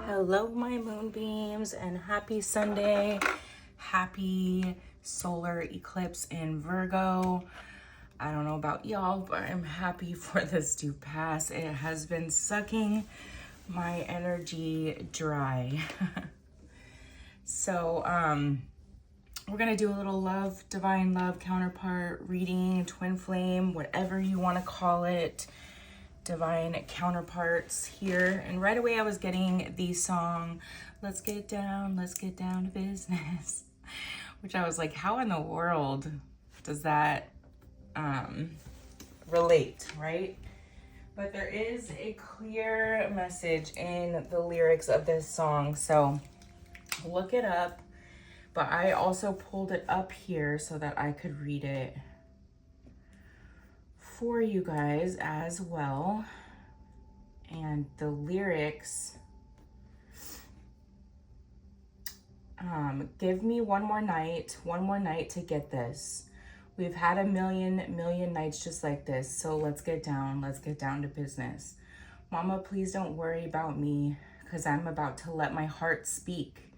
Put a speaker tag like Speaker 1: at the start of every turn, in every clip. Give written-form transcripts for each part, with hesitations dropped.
Speaker 1: Hello, my moonbeams, and happy Sunday. Happy solar eclipse in Virgo. I don't know about y'all, but I'm happy for this to pass. It has been sucking my energy dry. So, we're gonna do a little love, divine love, counterpart reading, twin flame, whatever you want to call it. Divine counterparts here. And right away I was getting the song, let's get down to business, which I was like, how in the world does that relate, right? But there is a clear message in the lyrics of this song, so look it up. But I also pulled it up here so that I could read it for you guys as well. And the lyrics, give me one more night to get this. We've had a million nights just like this, so let's get down to business. Mama, please don't worry about me, because I'm about to let my heart speak.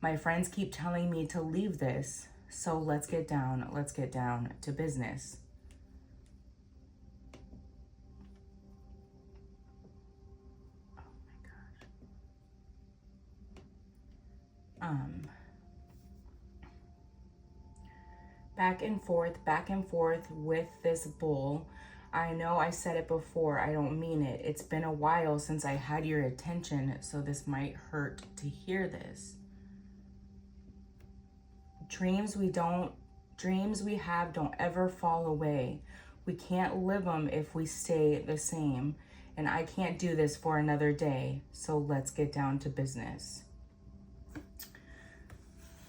Speaker 1: My friends keep telling me to leave this, so let's get down to business. Back and forth with this bull. I know I said it before, I don't mean it. It's been a while since I had your attention, so this might hurt to hear this. Dreams we have don't ever fall away. We can't live them if we stay the same. And I can't do this for another day, so let's get down to business.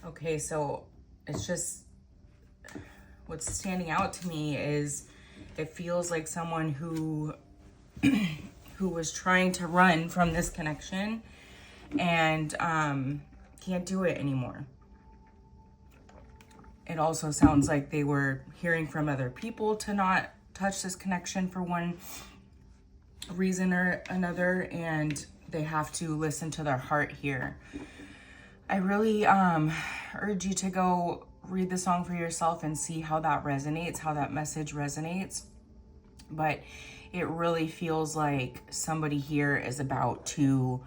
Speaker 1: Okay, so it's just, what's standing out to me is it feels like someone who was trying to run from this connection and can't do it anymore. It also sounds like they were hearing from other people to not touch this connection for one reason or another, and they have to listen to their heart here. I really urge you to go read the song for yourself and see how that resonates, how that message resonates. But it really feels like somebody here is about to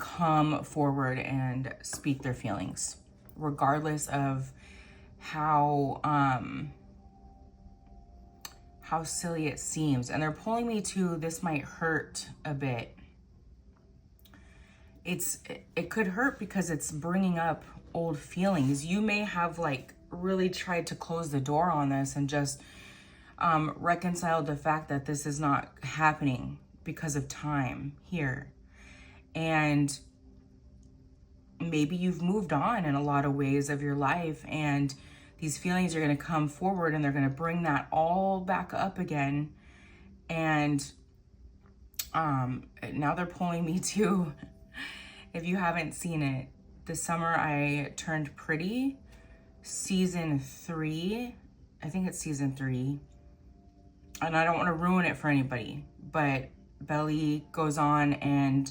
Speaker 1: come forward and speak their feelings, regardless of how silly it seems. And they're pulling me to, this might hurt a bit. It could hurt because it's bringing up old feelings. You may have like really tried to close the door on this and just reconciled the fact that this is not happening because of time here. And maybe you've moved on in a lot of ways of your life, and these feelings are going to come forward and they're going to bring that all back up again. And now they're pulling me to, if you haven't seen it, this summer I turned pretty, season 3. I think it's season 3. And I don't want to ruin it for anybody, but Belly goes on and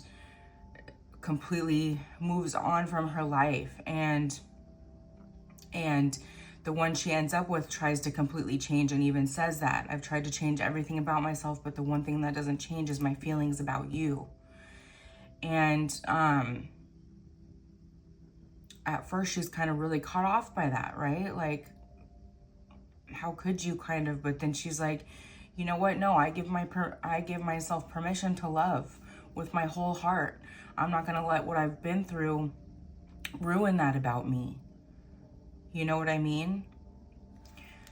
Speaker 1: completely moves on from her life, and the one she ends up with tries to completely change and even says that I've tried to change everything about myself, but the one thing that doesn't change is my feelings about you. And at first she's kind of really caught off by that, right? Like, how could you, kind of? But then she's like, you know what? No, I give myself permission to love with my whole heart. I'm not gonna let what I've been through ruin that about me. You know what I mean?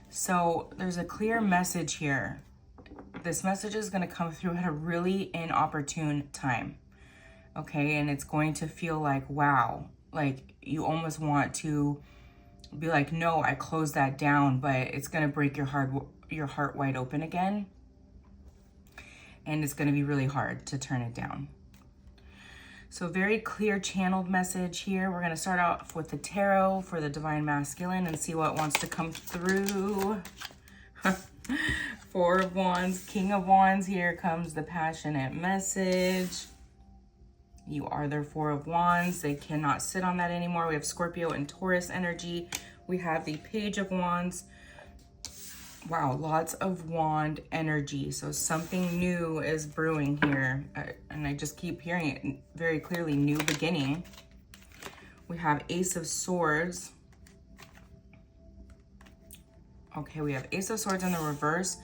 Speaker 1: So there's a clear message here. This message is gonna come through at a really inopportune time. Okay, and it's going to feel like, wow, like you almost want to be like, no, I closed that down, but it's gonna break your heart wide open again. and it's going to be really hard to turn it down. So very clear channeled message here. We're going to start off with the tarot for the Divine Masculine and see what wants to come through. Four of Wands, King of Wands. Here comes the passionate message. You are their Four of Wands. They cannot sit on that anymore. We have Scorpio and Taurus energy. We have the Page of Wands. Wow, lots of wand energy. So something new is brewing here. And I just keep hearing it very clearly. New beginning. We have Ace of Swords. Okay, we have Ace of Swords in the reverse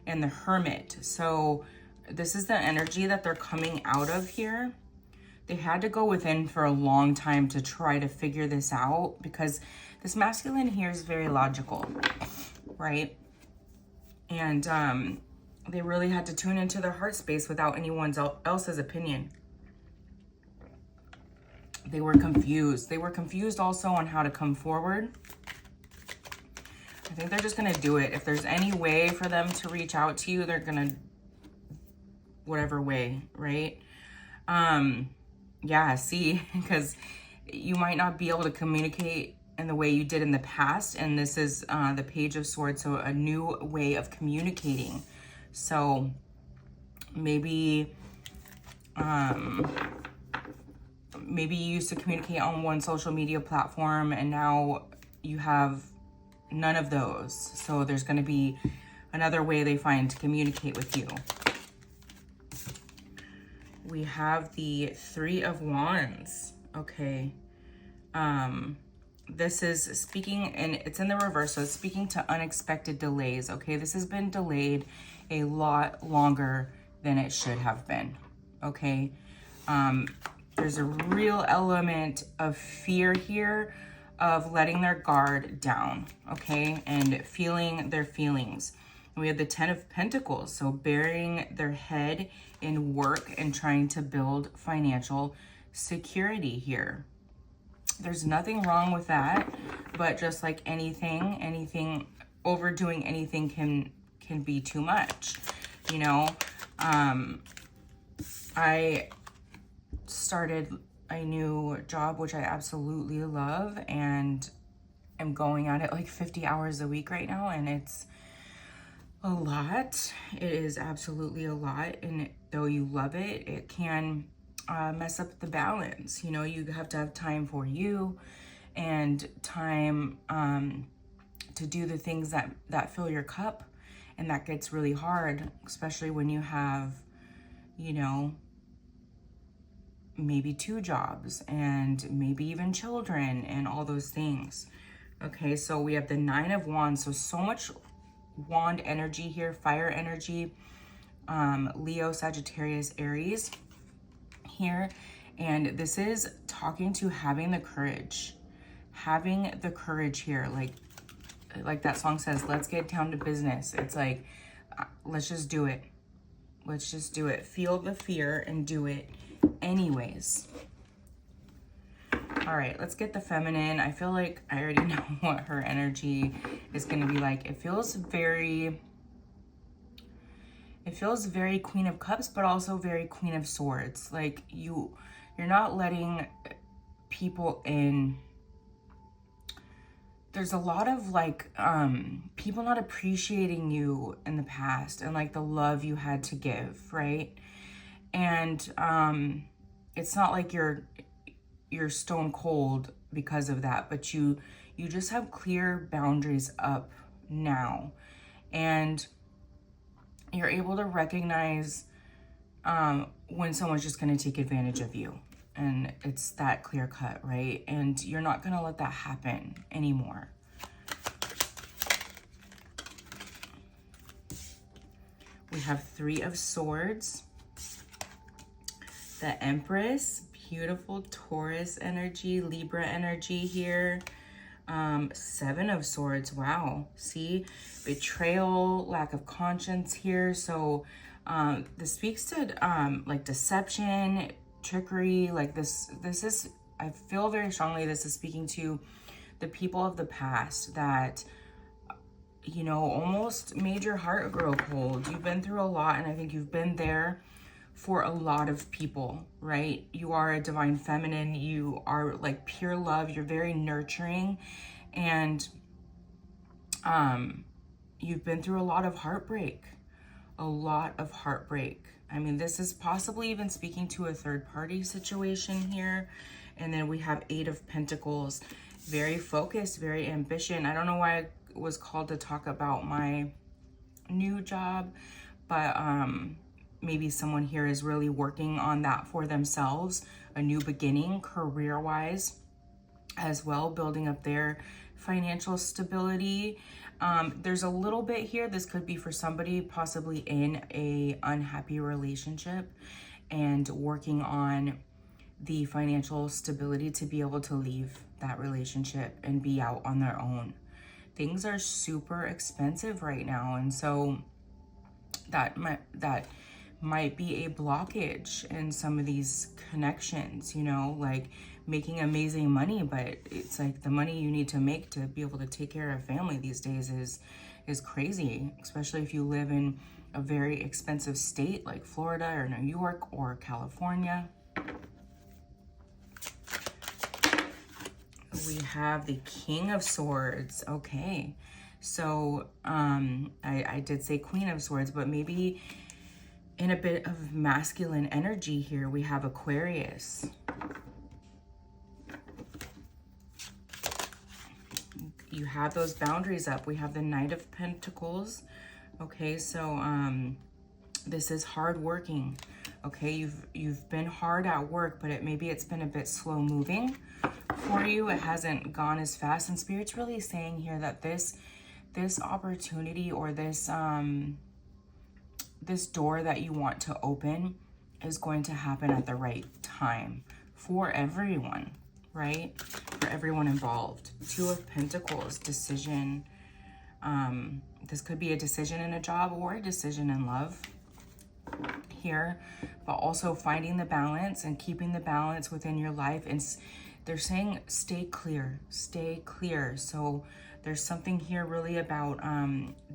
Speaker 1: and the Hermit. So this is the energy that they're coming out of here. They had to go within for a long time to try to figure this out, because this masculine here is very logical, right? And they really had to tune into their heart space without anyone else's opinion. They were confused. They were confused also on how to come forward. I think they're just going to do it. If there's any way for them to reach out to you, they're going to, whatever way, right? Yeah, see, because you might not be able to communicate in the way you did in the past. And this is the Page of Swords, so a new way of communicating. So maybe, maybe you used to communicate on one social media platform and now you have none of those. So there's going to be another way they find to communicate with you. We have the Three of Wands. Okay. This is speaking, and it's in the reverse, so it's speaking to unexpected delays. Okay, this has been delayed a lot longer than it should have been. Okay. There's a real element of fear here, of letting their guard down, okay, and feeling their feelings. We have the Ten of Pentacles, so burying their head in work and trying to build financial security here. There's nothing wrong with that, but just like anything, overdoing anything can be too much, you know. I started a new job, which I absolutely love, and I'm going at it like 50 hours a week right now, and it's a lot. It is absolutely a lot, and though you love it, it can mess up the balance. You know, you have to have time for you and time to do the things that fill your cup, and that gets really hard, especially when you have, you know, maybe 2 jobs and maybe even children and all those things. Okay, so we have the Nine of Wands, so much wand energy here, fire energy, Leo, Sagittarius, Aries here. And this is talking to having the courage here, like that song says, let's get down to business. It's like, let's just do it. Let's just do it. Feel the fear and do it anyways. All right, let's get the feminine. I feel like I already know what her energy is going to be like. It feels very Queen of Cups, but also very Queen of Swords. Like you're not letting people in. There's a lot of like people not appreciating you in the past and like the love you had to give, right? And it's not like you're stone cold because of that, but you just have clear boundaries up now, and you're able to recognize when someone's just going to take advantage of you, and it's that clear cut, right? And you're not going to let that happen anymore. We have Three of Swords, the Empress, beautiful Taurus energy, Libra energy here. Seven of Swords, wow. See, betrayal, lack of conscience here. So this speaks to like deception, trickery. Like this is, I feel very strongly this is speaking to the people of the past that you know, almost made your heart grow cold. You've been through a lot, and I think you've been there for a lot of people, right? You are a divine feminine. You are like pure love. You're very nurturing, and you've been through a lot of heartbreak. A lot of heartbreak. I mean, this is possibly even speaking to a third party situation here. And then we have Eight of Pentacles. Very focused, very ambition. I don't know why I was called to talk about my new job, but maybe someone here is really working on that for themselves. A new beginning career-wise as well, building up their financial stability. There's a little bit here. This could be for somebody possibly in a unhappy relationship and working on the financial stability to be able to leave that relationship and be out on their own. Things are super expensive right now, and so that might be a blockage in some of these connections, you know, like making amazing money, but it's like the money you need to make to be able to take care of family these days is crazy, especially if you live in a very expensive state like Florida or New York or California. We have the King of Swords. Okay, so I did say Queen of Swords, but maybe in a bit of masculine energy here, we have Aquarius. You have those boundaries up. We have the Knight of Pentacles. Okay, so this is hard working. Okay, you've been hard at work, but maybe it's been a bit slow moving for you. It hasn't gone as fast, and Spirit's really saying here that this opportunity or this this door that you want to open is going to happen at the right time for everyone, right? For everyone involved. Two of Pentacles, decision. This could be a decision in a job or a decision in love here, but also finding the balance and keeping the balance within your life. And they're saying stay clear, stay clear. So there's something here really about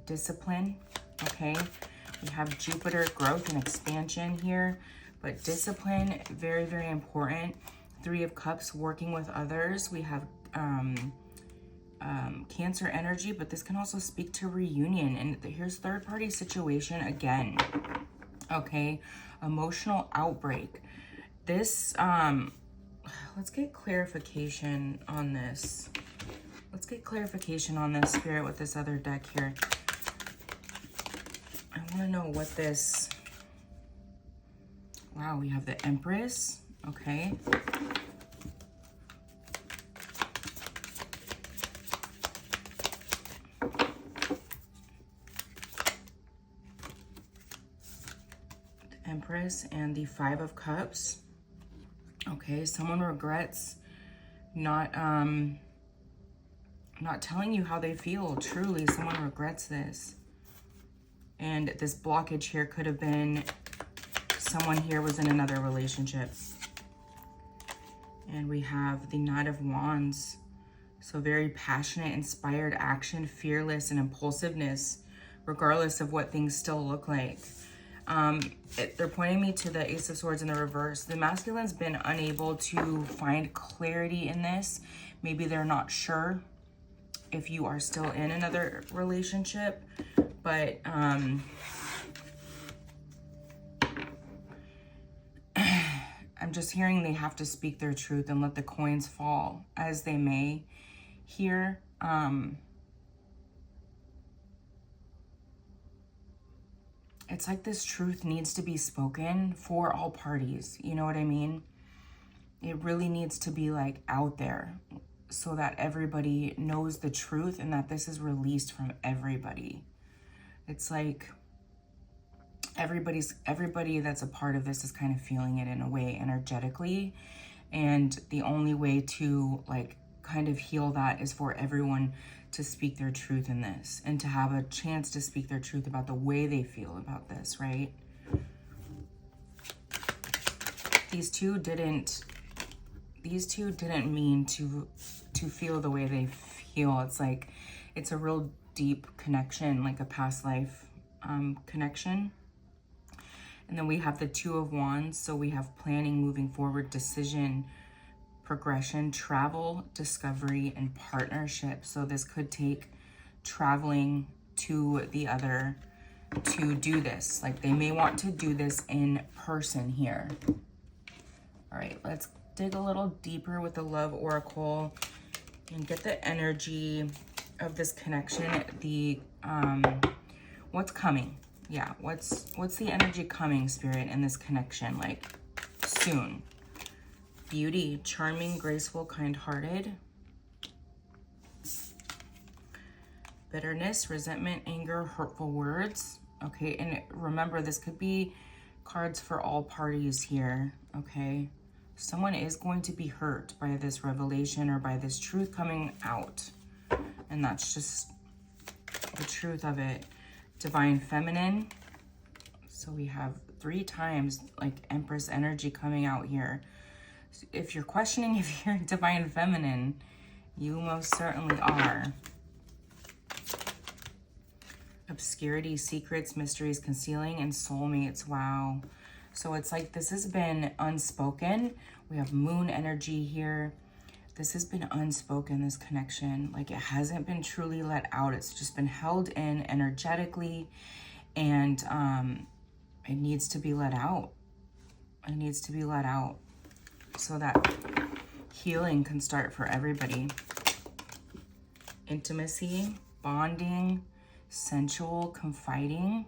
Speaker 1: discipline, okay? We have Jupiter, growth and expansion here, but discipline, very, very important. Three of Cups, working with others. We have Cancer energy, but this can also speak to reunion. And here's third party situation again, okay? Emotional outbreak. This, let's get clarification on this. Let's get clarification on this, Spirit, with this other deck here. I want to know what this... Wow, we have the Empress. Okay. The Empress and the Five of Cups. Okay, someone regrets not telling you how they feel. Truly, someone regrets this. And this blockage here could have been someone here was in another relationship. And we have the Knight of Wands. So very passionate, inspired action, fearless, and impulsiveness, regardless of what things still look like. They're pointing me to the Ace of Swords in the reverse. The masculine's been unable to find clarity in this. Maybe they're not sure if you are still in another relationship, but I'm just hearing they have to speak their truth and let the coins fall as they may here. It's like this truth needs to be spoken for all parties. You know what I mean? It really needs to be like out there so that everybody knows the truth and that this is released from everybody. It's like everybody that's a part of this is kind of feeling it in a way energetically. And the only way to like kind of heal that is for everyone to speak their truth in this and to have a chance to speak their truth about the way they feel about this, right? These two didn't mean to feel the way they feel. It's like, it's a real deep connection, like a past life connection. And then we have the Two of Wands. So we have planning, moving forward, decision, progression, travel, discovery, and partnership. So this could take traveling to the other to do this. Like they may want to do this in person here. All right, let's dig a little deeper with the Love Oracle and get the energy of this connection. The what's coming? Yeah, what's the energy coming, Spirit, in this connection? Like soon. Beauty, charming, graceful, kind-hearted. Bitterness, resentment, anger, hurtful words. Okay, and remember, this could be cards for all parties here, okay? Someone is going to be hurt by this revelation or by this truth coming out. And that's just the truth of it. Divine Feminine. So we have 3 times like Empress energy coming out here. If you're questioning if you're Divine Feminine, you most certainly are. Obscurity, secrets, mysteries, concealing, and soulmates. Wow. So it's like this has been unspoken. We have Moon energy here. This has been unspoken, this connection. Like it hasn't been truly let out. It's just been held in energetically, and it needs to be let out. It needs to be let out so that healing can start for everybody. Intimacy, bonding, sensual, confiding.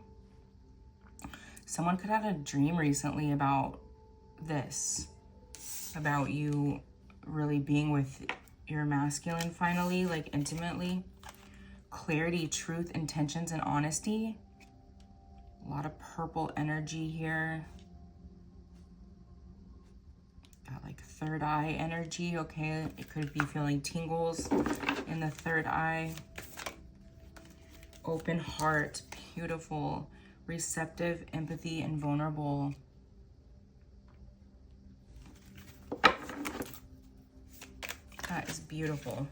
Speaker 1: Someone could have a dream recently about this, about you really being with your masculine finally, like intimately. Clarity, truth, intentions, and honesty. A lot of purple energy here. Got like third eye energy, okay? It could be feeling tingles in the third eye. Open heart, beautiful, receptive, empathy, and vulnerable. That is beautiful.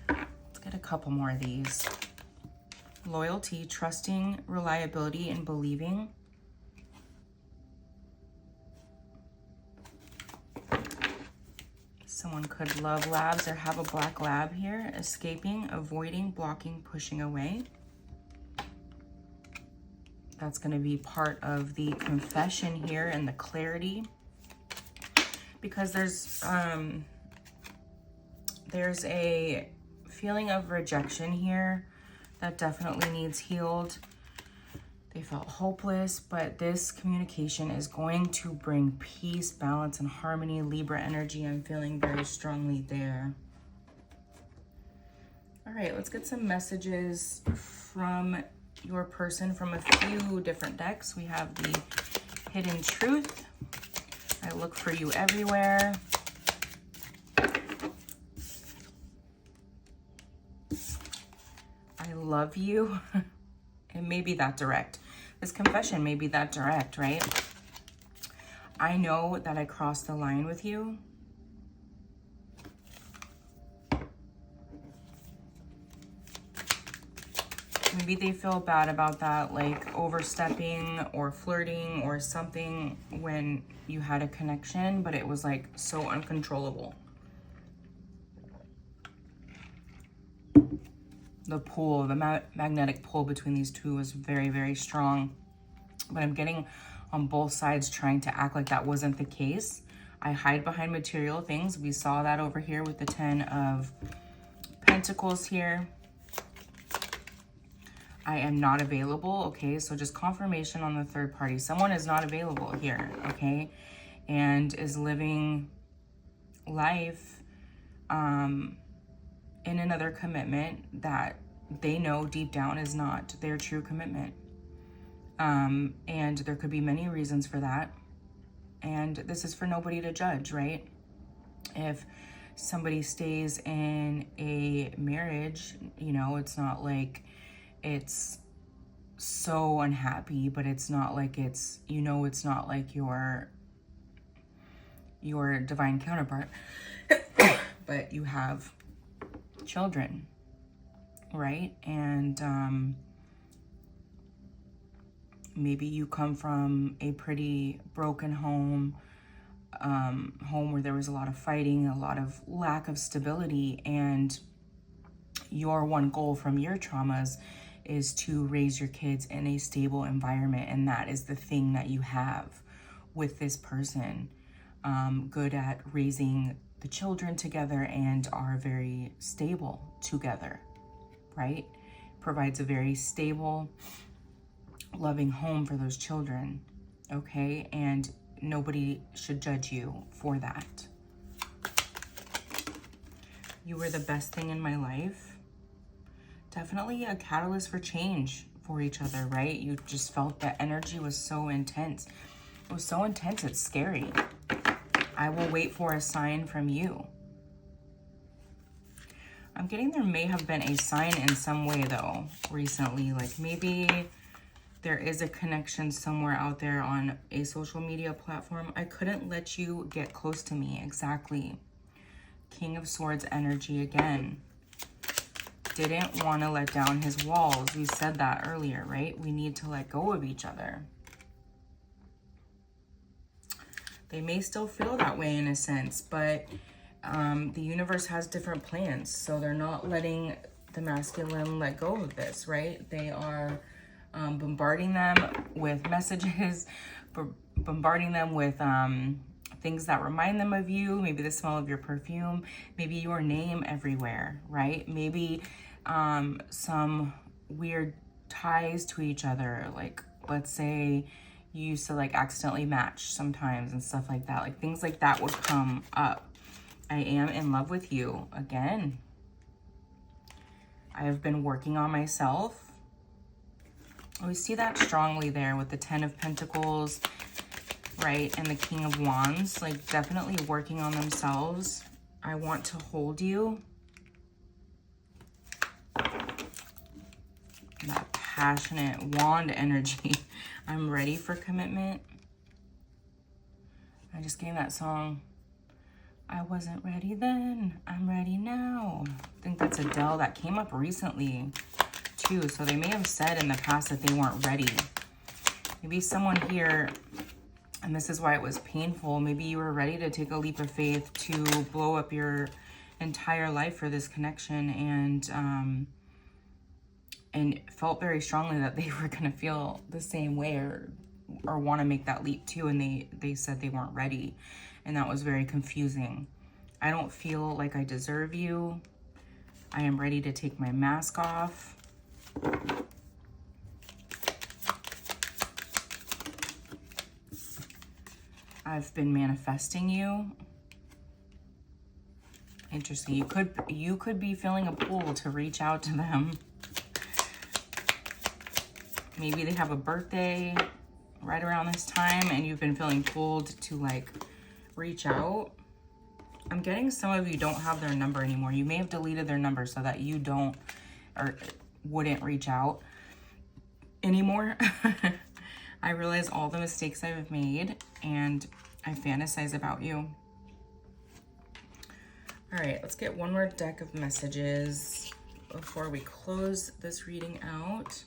Speaker 1: Let's get a couple more of these. Loyalty, trusting, reliability, and believing. Someone could love labs or have a black lab here. Escaping, avoiding, blocking, pushing away. That's going to be part of the confession here and the clarity. Because there's a feeling of rejection here that definitely needs healed. They felt hopeless, but this communication is going to bring peace, balance, and harmony. Libra energy, I'm feeling very strongly there. All right, let's get some messages from your person from a few different decks. We have the Hidden Truth. I look for you everywhere. I love you. It may be that direct. This confession may be that direct, right? I know that I crossed the line with you. Maybe they feel bad about that, like overstepping or flirting or something when you had a connection, but it was like so uncontrollable. The pull, the magnetic pull between these two was very, very strong. But I'm getting on both sides trying to act like that wasn't the case. I hide behind material things. We saw that over here with the 10 of Pentacles here. I am not available, okay? So just confirmation on the third party. Someone is not available here, okay? And is living life in another commitment that they know deep down is not their true commitment. And there could be many reasons for that. And this is for nobody to judge, right? If somebody stays in a marriage, you know, it's not like it's so unhappy, but it's not like it's, you know, it's not like your divine counterpart. But you have children, right? And maybe you come from a pretty broken home, home where there was a lot of fighting, a lot of lack of stability, and your one goal from your traumas is to raise your kids in a stable environment, and that is the thing that you have with this person. Good at raising the children together and are very stable together, right? Provides a very stable, loving home for those children, okay? And nobody should judge you for that. You were the best thing in my life. Definitely a catalyst for change for each other, right? You just felt that energy was so intense. It was so intense, it's scary. I will wait for a sign from you. I'm getting there may have been a sign in some way though, recently. Like maybe there is a connection somewhere out there on a social media platform. I couldn't let you get close to me. Exactly. King of Swords energy again. Didn't want to let down his walls. We said that earlier, right? We need to let go of each other. They may still feel that way in a sense, but the universe has different plans. So they're not letting the masculine let go of this, right? They are bombarding them with messages, bombarding them with things that remind them of you, maybe the smell of your perfume, maybe your name everywhere, right? Maybe some weird ties to each other. Like, let's say you used to like accidentally match sometimes and stuff like that. Like things like that would come up. I am in love with you again. I have been working on myself. We see that strongly there with the 10 of Pentacles, right? And the King of Wands, like definitely working on themselves. I want to hold you. That passionate wand energy. I'm ready for commitment. I just gave that song. I wasn't ready then. I'm ready now. I think that's Adele. That came up recently too. So they may have said in the past that they weren't ready. Maybe someone here, and this is why it was painful, maybe you were ready to take a leap of faith to blow up your entire life for this connection, and felt very strongly that they were going to feel the same way or want to make that leap too, and they said they weren't ready, and that was very confusing. I don't feel like I deserve you. I am ready to take my mask off. I've been manifesting you. Interesting. You could be feeling a pull to reach out to them. Maybe they have a birthday right around this time and you've been feeling pulled to like reach out. I'm getting some of you don't have their number anymore. You may have deleted their number so that you don't or wouldn't reach out anymore. I realize all the mistakes I've made and I fantasize about you. All right, let's get one more deck of messages before we close this reading out.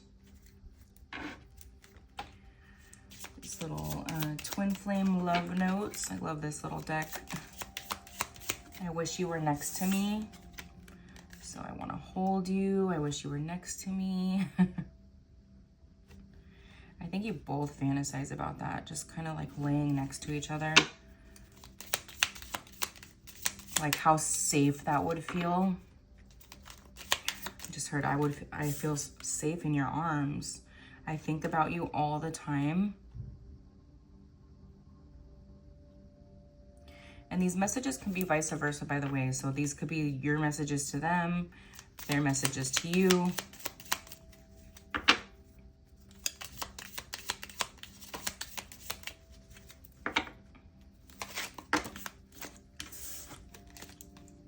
Speaker 1: These little twin flame love notes. I love this little deck. I wish you were next to me. So I want to hold you. I wish you were next to me. I think you both fantasize about that. Just kind of like laying next to each other. Like how safe that would feel. I just heard I feel safe in your arms. I think about you all the time. And these messages can be vice versa, by the way. So these could be your messages to them, their messages to you.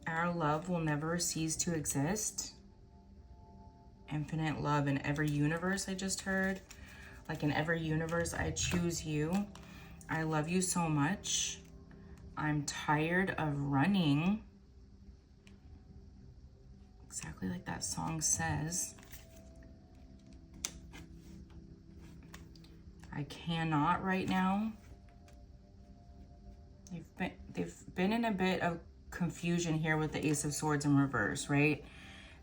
Speaker 1: Our love will never cease to exist. Infinite love in every universe, I just heard. Like in every universe, I choose you. I love you so much. I'm tired of running. exactly like that song says. I cannot right now. They've been in a bit of confusion here with the Ace of Swords in reverse, right?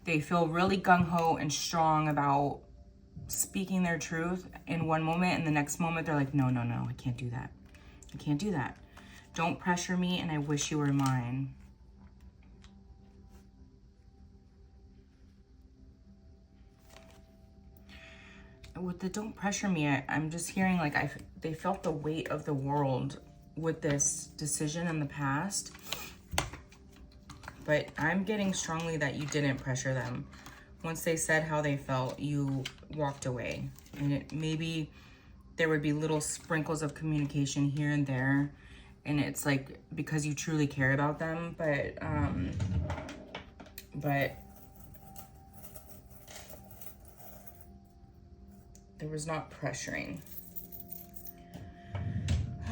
Speaker 1: They feel really gung-ho and strong about speaking their truth in one moment, and the next moment they're like, no, no, no, I can't do that. I can't do that. Don't pressure me, and I wish you were mine. With the don't pressure me, I'm just hearing like they felt the weight of the world with this decision in the past. But I'm getting strongly that you didn't pressure them. Once they said how they felt, you walked away. And maybe there would be little sprinkles of communication here and there. And it's like because you truly care about them. But there was not pressuring.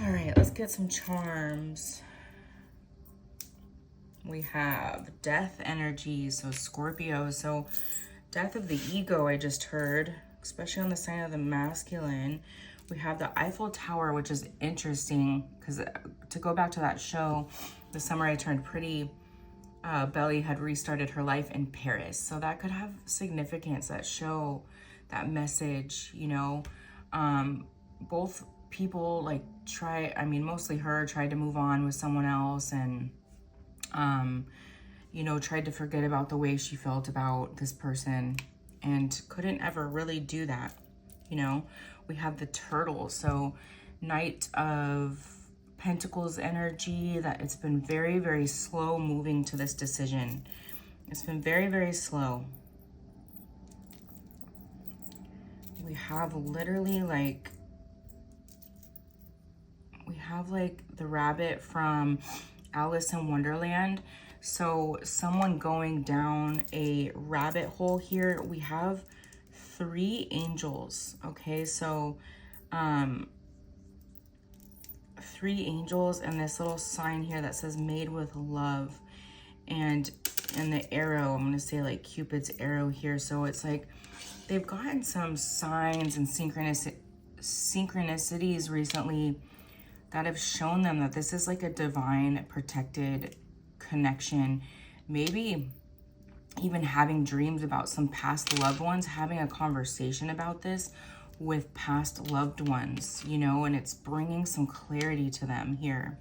Speaker 1: All right, let's get some charms. We have death energy, so Scorpio. So death of the ego, I just heard, especially on the sign of the masculine. We have the Eiffel Tower, which is interesting because to go back to that show, The Summer I Turned Pretty, Belly had restarted her life in Paris. So that could have significance, that show, that message, you know. Both people like mostly her tried to move on with someone else and you know, tried to forget about the way she felt about this person and couldn't ever really do that, you know. We have the Turtle, so Knight of Pentacles energy, that it's been very, very slow moving to this decision. It's been very, very slow. We have literally like, the rabbit from Alice in Wonderland. So someone going down a rabbit hole here. We have 3 angels. Okay, so 3 angels and this little sign here that says made with love, and the arrow, I'm gonna say like Cupid's arrow here. So it's like they've gotten some signs and synchronicities recently that have shown them that this is like a divine protected connection. Maybe even having dreams about some past loved ones, having a conversation about this with past loved ones, you know, and it's bringing some clarity to them here.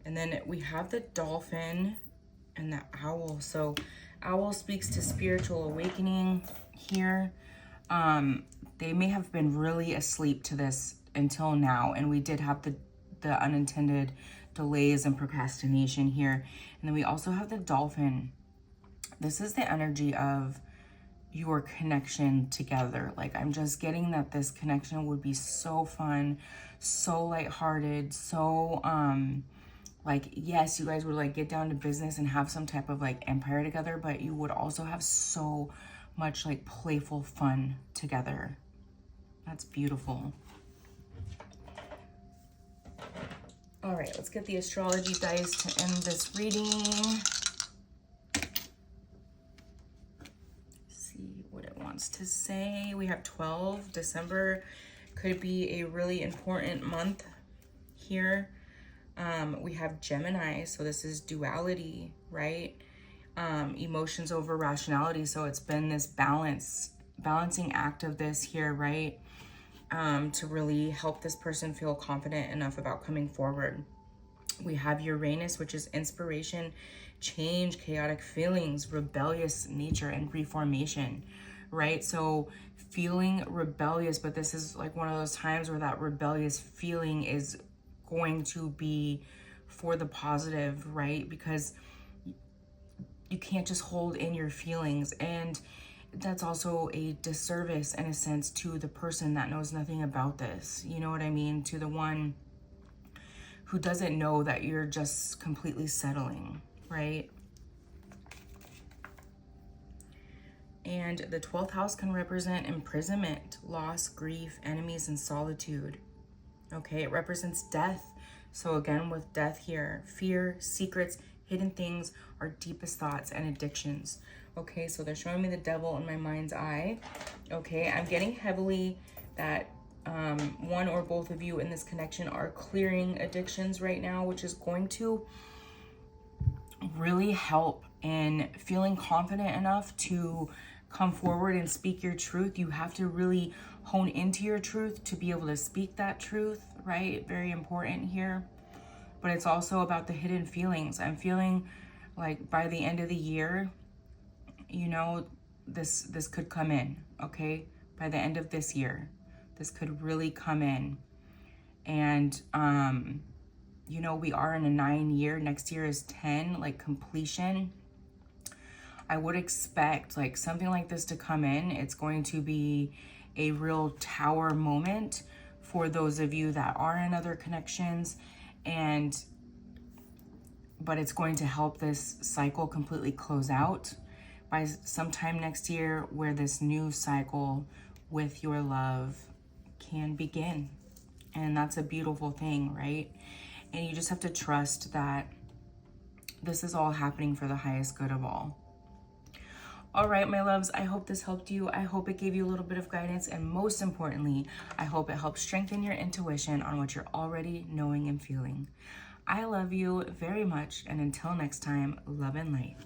Speaker 1: And then we have the dolphin and the owl. So owl speaks to spiritual awakening here. They may have been really asleep to this until now, and we did have the unintended delays and procrastination here. And then we also have the dolphin. This is the energy of your connection together. Like, I'm just getting that this connection would be so fun, so lighthearted, so like, yes, you guys would like get down to business and have some type of like empire together, but you would also have so much like playful fun together. That's beautiful. All right, let's get the astrology dice to end this reading. See what it wants to say. We have 12. December could be a really important month here. We have Gemini, so this is duality, right? Emotions over rationality. So it's been this balancing act of this here, right? To really help this person feel confident enough about coming forward. We have Uranus, which is inspiration, change, chaotic feelings, rebellious nature, and reformation, right? So feeling rebellious, but this is like one of those times where that rebellious feeling is going to be for the positive, right? Because you can't just hold in your feelings, and that's also a disservice in a sense to the person that knows nothing about this. You know what I mean? To the one who doesn't know that you're just completely settling, right? And the 12th house can represent imprisonment, loss, grief, enemies, and solitude. Okay, it represents death. So again, with death here, fear, secrets, hidden things, our deepest thoughts and addictions. Okay, so they're showing me the devil in my mind's eye. Okay, I'm getting heavily that one or both of you in this connection are clearing addictions right now, which is going to really help in feeling confident enough to come forward and speak your truth. You have to really hone into your truth to be able to speak that truth, right? Very important here. But it's also about the hidden feelings. I'm feeling like by the end of the year, you know, this could come in, okay? By the end of this year, this could really come in. And you know, we are in a 9-year, next year is 10, like completion. I would expect like something like this to come in. It's going to be a real tower moment for those of you that are in other connections, but it's going to help this cycle completely close out by sometime next year, where this new cycle with your love can begin. And that's a beautiful thing, right? And you just have to trust that this is all happening for the highest good of all. All right, my loves, I hope this helped you. I hope it gave you a little bit of guidance. And most importantly, I hope it helps strengthen your intuition on what you're already knowing and feeling. I love you very much. And until next time, love and light.